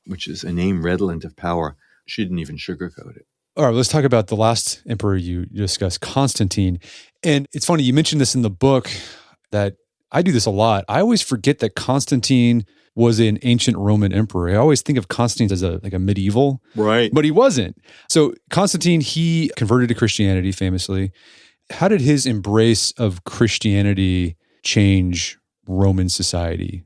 which is a name redolent of power. She didn't even sugarcoat it. All right, let's talk about the last emperor you discussed, Constantine. And it's funny, you mentioned this in the book that I do this a lot. I always forget that Constantine was an ancient Roman emperor. I always think of Constantine as a medieval. Right. But he wasn't. So Constantine, he converted to Christianity famously. How did his embrace of Christianity change Roman society?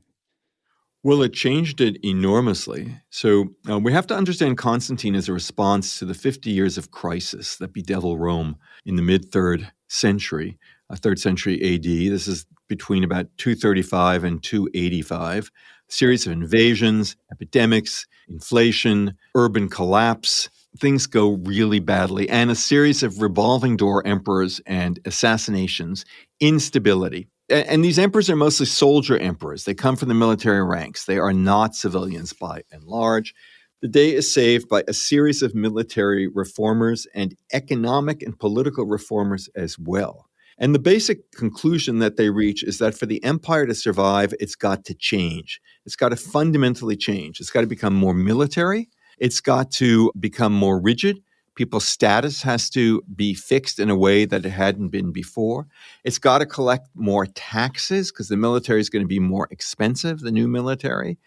Well, it changed it enormously. So we have to understand Constantine as a response to the 50 years of crisis that bedeviled Rome in the mid-3rd century, 3rd century AD. This is between about 235 and 285. A series of invasions, epidemics, inflation, urban collapse. Things go really badly, and a series of revolving door emperors and assassinations, instability. And these emperors are mostly soldier emperors. They come from the military ranks. They are not civilians by and large. The day is saved by a series of military reformers and economic and political reformers as well. And the basic conclusion that they reach is that for the empire to survive, it's got to change. It's got to fundamentally change. It's got to become more military. It's got to become more rigid. People's status has to be fixed in a way that it hadn't been before. It's got to collect more taxes because the military is going to be more expensive, the new military.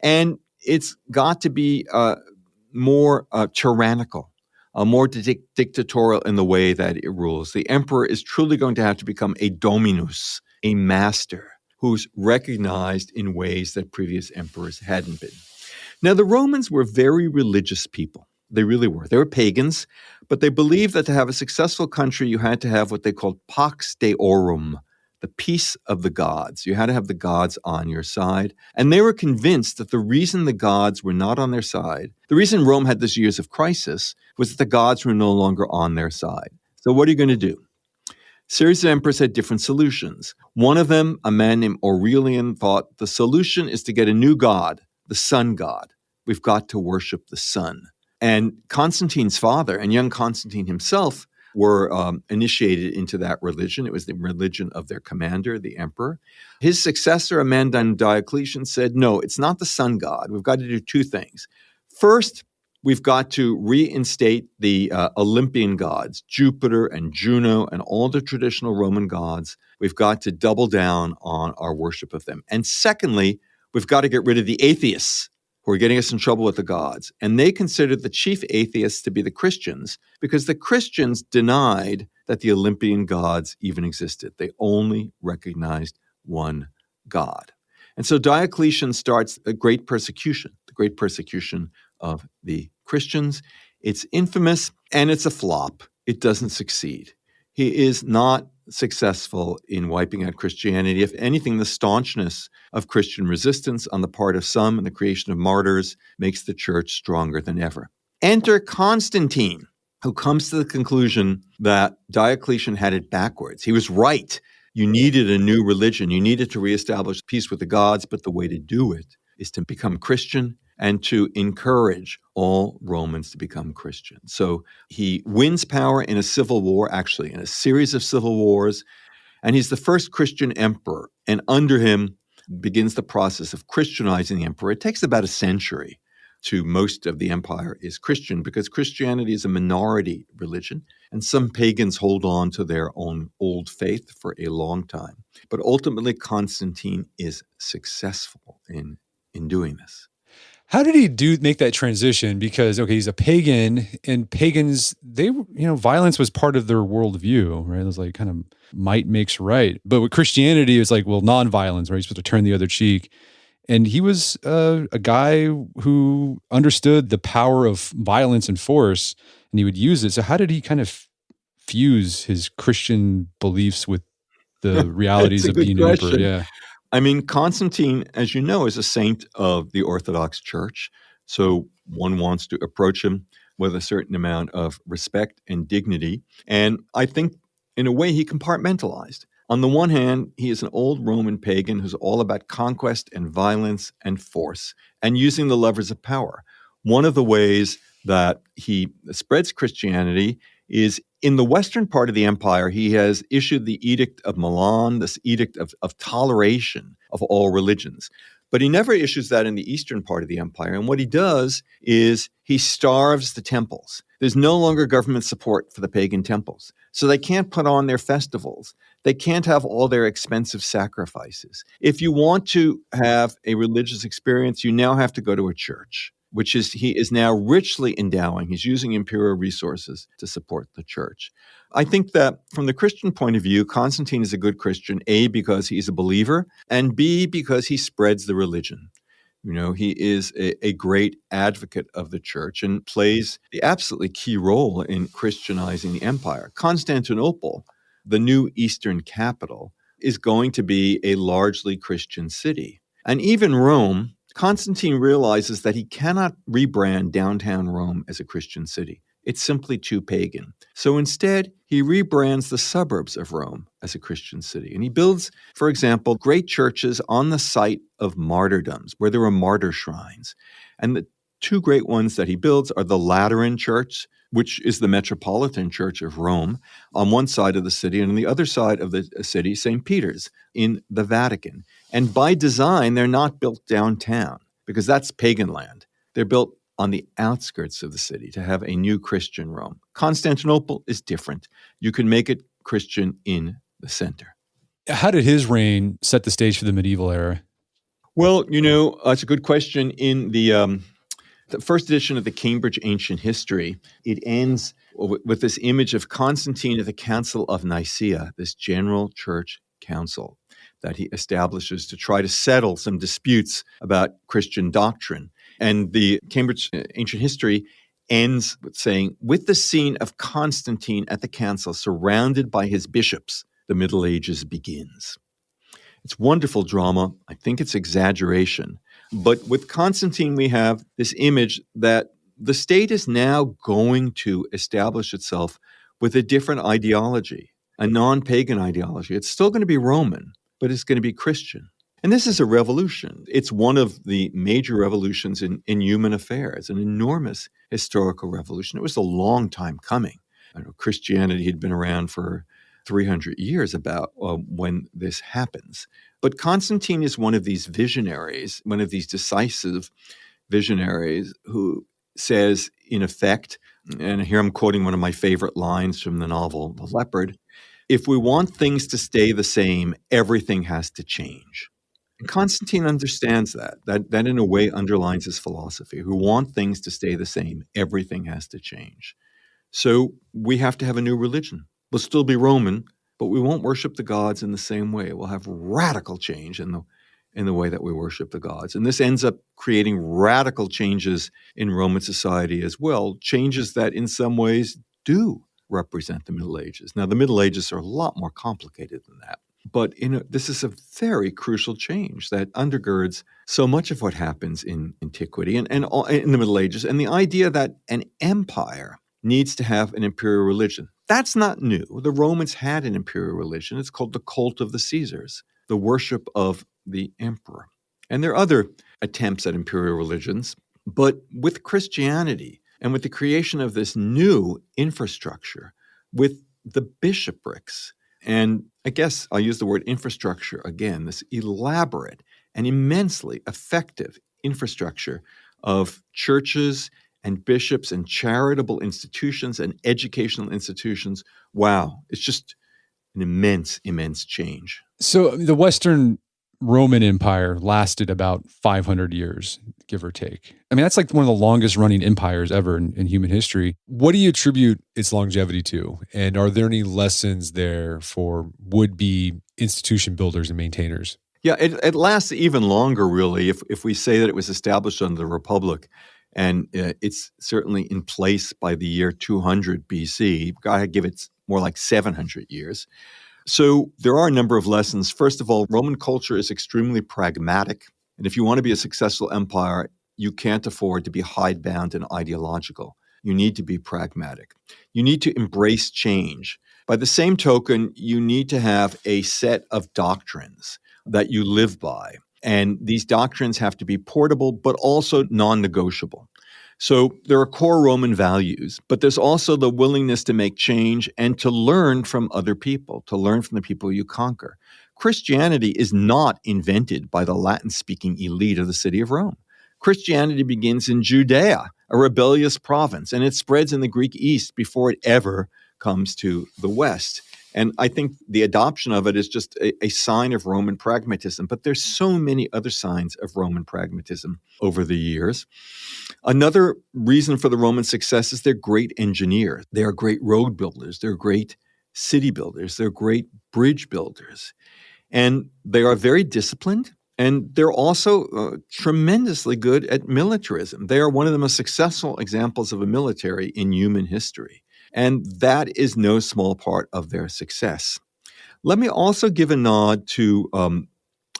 And it's got to be more tyrannical, more dictatorial in the way that it rules. The emperor is truly going to have to become a dominus, a master, who's recognized in ways that previous emperors hadn't been. Now, the Romans were very religious people. They really were. They were pagans, but they believed that to have a successful country, you had to have what they called pax deorum, the peace of the gods. You had to have the gods on your side. And they were convinced that the reason the gods were not on their side, the reason Rome had this years of crisis, was that the gods were no longer on their side. So what are you going to do? Series of emperors had different solutions. One of them, a man named Aurelian, thought the solution is to get a new god, the sun god. We've got to worship the sun. And Constantine's father and young Constantine himself were initiated into that religion. It was the religion of their commander, the emperor. His successor, a man named Diocletian, said, no, it's not the sun god. We've got to do two things. First, we've got to reinstate the Olympian gods, Jupiter and Juno and all the traditional Roman gods. We've got to double down on our worship of them. And secondly, we've got to get rid of the atheists who are getting us in trouble with the gods. And they considered the chief atheists to be the Christians because the Christians denied that the Olympian gods even existed. They only recognized one God. And so Diocletian starts a great persecution, the great persecution of the Christians. It's infamous and it's a flop. It doesn't succeed. He is not successful in wiping out Christianity. If anything, the staunchness of Christian resistance on the part of some and the creation of martyrs makes the church stronger than ever. Enter Constantine, who comes to the conclusion that Diocletian had it backwards. He was right. You needed a new religion. You needed to reestablish peace with the gods, but the way to do it is to become Christian and to encourage all Romans to become Christian. So he wins power in a civil war, actually in a series of civil wars, and he's the first Christian emperor. And under him begins the process of Christianizing the emperor. It takes about a century to most of the empire is Christian because Christianity is a minority religion, and some pagans hold on to their own old faith for a long time. But ultimately, Constantine is successful in doing this. How did he make that transition? Because, okay, he's a pagan, and pagans, violence was part of their worldview, right? It was like kind of might makes right. But with Christianity, it was like, well, nonviolence, right? You're supposed to turn the other cheek. And he was a guy who understood the power of violence and force, and he would use it. So how did he kind of fuse his Christian beliefs with the realities of being an emperor? Yeah. I mean, Constantine, as you know, is a saint of the Orthodox Church. So one wants to approach him with a certain amount of respect and dignity. And I think, in a way, he compartmentalized. On the one hand, he is an old Roman pagan who's all about conquest and violence and force and using the levers of power. One of the ways that he spreads Christianity is in the western part of the empire, he has issued the Edict of Milan, this edict of toleration of all religions. But he never issues that in the eastern part of the empire. And what he does is he starves the temples. There's no longer government support for the pagan temples. So they can't put on their festivals. They can't have all their expensive sacrifices. If you want to have a religious experience, you now have to go to a church, which is he is now richly endowing. He's using imperial resources to support the church. I think that from the Christian point of view, Constantine is a good Christian, A, because he's a believer, and B, because he spreads the religion. You know, he is a great advocate of the church and plays the absolutely key role in Christianizing the empire. Constantinople, the new Eastern capital, is going to be a largely Christian city. And even Rome, Constantine realizes that he cannot rebrand downtown Rome as a Christian city. It's simply too pagan. So instead, he rebrands the suburbs of Rome as a Christian city. And he builds, for example, great churches on the site of martyrdoms, where there were martyr shrines. And the two great ones that he builds are the Lateran Church, which is the Metropolitan Church of Rome, on one side of the city, and on the other side of the city, St. Peter's in the Vatican. And by design, they're not built downtown, because that's pagan land. They're built on the outskirts of the city to have a new Christian Rome. Constantinople is different. You can make it Christian in the center. How did his reign set the stage for the medieval era? Well, it's a good question. In the first edition of the Cambridge Ancient History, it ends with this image of Constantine at the Council of Nicaea, this general church council that he establishes to try to settle some disputes about Christian doctrine. And the Cambridge Ancient History ends with saying, with the scene of Constantine at the council surrounded by his bishops, the Middle Ages begins. It's wonderful drama. I think it's exaggeration. But with Constantine, we have this image that the state is now going to establish itself with a different ideology, a non-pagan ideology. It's still going to be Roman, but it's going to be Christian. And this is a revolution. It's one of the major revolutions in human affairs, an enormous historical revolution. It was a long time coming. I know Christianity had been around for 300 years about when this happens. But Constantine is one of these visionaries, one of these decisive visionaries who says, in effect, and here I'm quoting one of my favorite lines from the novel The Leopard, if we want things to stay the same, everything has to change. And Constantine understands that in a way underlines his philosophy. We want things to stay the same, everything has to change. So we have to have a new religion. We'll still be Roman, but we won't worship the gods in the same way. We'll have radical change in the way that we worship the gods. And this ends up creating radical changes in Roman society as well, changes that in some ways do represent the Middle Ages. Now, the Middle Ages are a lot more complicated than that. But this is a very crucial change that undergirds so much of what happens in antiquity and in the Middle Ages. And the idea that an empire needs to have an imperial religion. That's not new. The Romans had an imperial religion. It's called the cult of the Caesars, the worship of the emperor. And there are other attempts at imperial religions. But with Christianity and with the creation of this new infrastructure, with the bishoprics, and I guess I'll use the word infrastructure again, this elaborate and immensely effective infrastructure of churches and bishops and charitable institutions and educational institutions. Wow, it's just an immense, immense change. So the Western Roman Empire lasted about 500 years, give or take. I mean, that's like one of the longest running empires ever in human history. What do you attribute its longevity to? And are there any lessons there for would-be institution builders and maintainers? Yeah, it lasts even longer, really, if we say that it was established under the Republic. And it's certainly in place by the year 200 BC. You've got to give it more like 700 years. So there are a number of lessons. First of all, Roman culture is extremely pragmatic. And if you want to be a successful empire, you can't afford to be hidebound and ideological. You need to be pragmatic. You need to embrace change. By the same token, you need to have a set of doctrines that you live by. And these doctrines have to be portable, but also non-negotiable. So there are core Roman values, but there's also the willingness to make change and to learn from other people, to learn from the people you conquer. Christianity is not invented by the Latin-speaking elite of the city of Rome. Christianity begins in Judea, a rebellious province, and it spreads in the Greek East before it ever comes to the West. And I think the adoption of it is just a sign of Roman pragmatism. But there's so many other signs of Roman pragmatism over the years. Another reason for the Roman success is they're great engineers. They are great road builders. They're great city builders. They're great bridge builders. And they are very disciplined. And they're also tremendously good at militarism. They are one of the most successful examples of a military in human history. And that is no small part of their success. Let me also give a nod to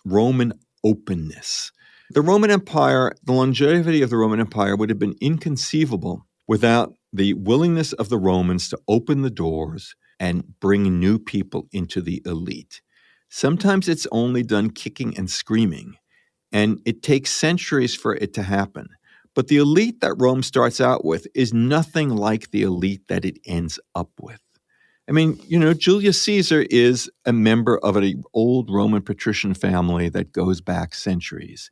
Roman openness. The Roman Empire, the longevity of the Roman Empire would have been inconceivable without the willingness of the Romans to open the doors and bring new people into the elite. Sometimes it's only done kicking and screaming, and it takes centuries for it to happen. But the elite that Rome starts out with is nothing like the elite that it ends up with. I mean, Julius Caesar is a member of an old Roman patrician family that goes back centuries.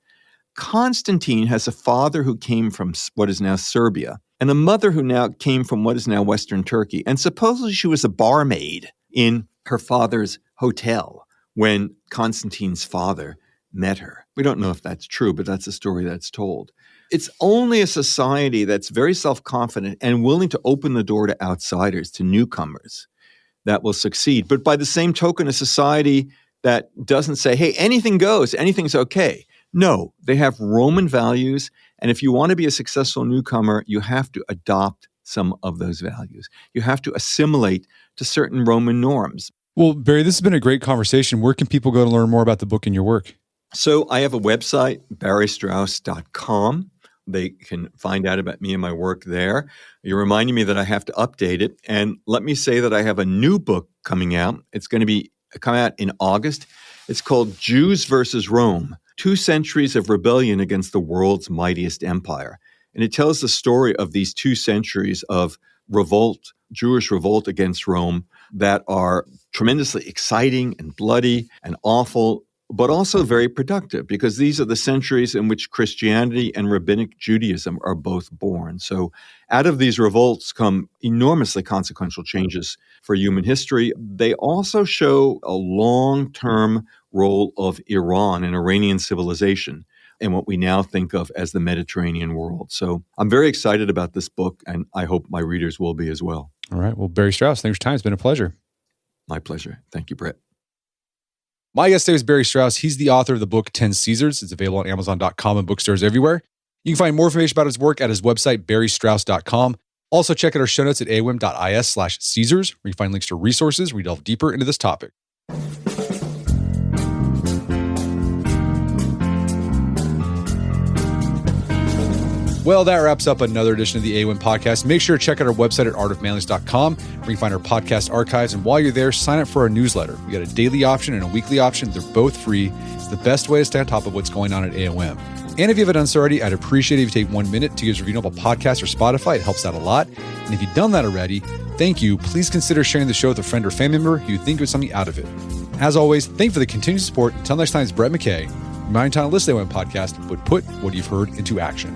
Constantine has a father who came from what is now Serbia and a mother who now came from what is now Western Turkey. And supposedly she was a barmaid in her father's hotel when Constantine's father met her. We don't know if that's true, but that's a story that's told. It's only a society that's very self-confident and willing to open the door to outsiders, to newcomers, that will succeed. But by the same token, a society that doesn't say, hey, anything goes, anything's okay. No, they have Roman values. And if you want to be a successful newcomer, you have to adopt some of those values. You have to assimilate to certain Roman norms. Well, Barry, this has been a great conversation. Where can people go to learn more about the book and your work? So I have a website, barrystrauss.com. They can find out about me and my work there. You're reminding me that I have to update it. And let me say that I have a new book coming out. It's going to come out in August. It's called Jews versus Rome, 2 Centuries of Rebellion Against the World's Mightiest Empire. And it tells the story of these 2 centuries of revolt, Jewish revolt against Rome, that are tremendously exciting and bloody and awful, but also very productive, because these are the centuries in which Christianity and Rabbinic Judaism are both born. So out of these revolts come enormously consequential changes for human history. They also show a long-term role of Iran and Iranian civilization in what we now think of as the Mediterranean world. So I'm very excited about this book, and I hope my readers will be as well. All right. Well, Barry Strauss, thanks for your time. It's been a pleasure. My pleasure. Thank you, Brett. My guest today is Barry Strauss. He's the author of the book 10 Caesars. It's available on Amazon.com and bookstores everywhere. You can find more information about his work at his website, barrystrauss.com. Also, check out our show notes at aom.is/Caesars, where you find links to resources where we delve deeper into this topic. Well, that wraps up another edition of the AOM podcast. Make sure to check out our website at artofmanliness.com, where you can find our podcast archives. And while you're there, sign up for our newsletter. We got a daily option and a weekly option. They're both free. It's the best way to stay on top of what's going on at AOM. And if you haven't done so already, I'd appreciate it if you take 1 minute to give us a review on Apple Podcasts or Spotify. It helps out a lot. And if you've done that already, thank you. Please consider sharing the show with a friend or family member who you think would get something out of it. As always, thank you for the continued support. Until next time, it's Brett McKay. Reminding you to listen to the AOM podcast, but put what you've heard into action.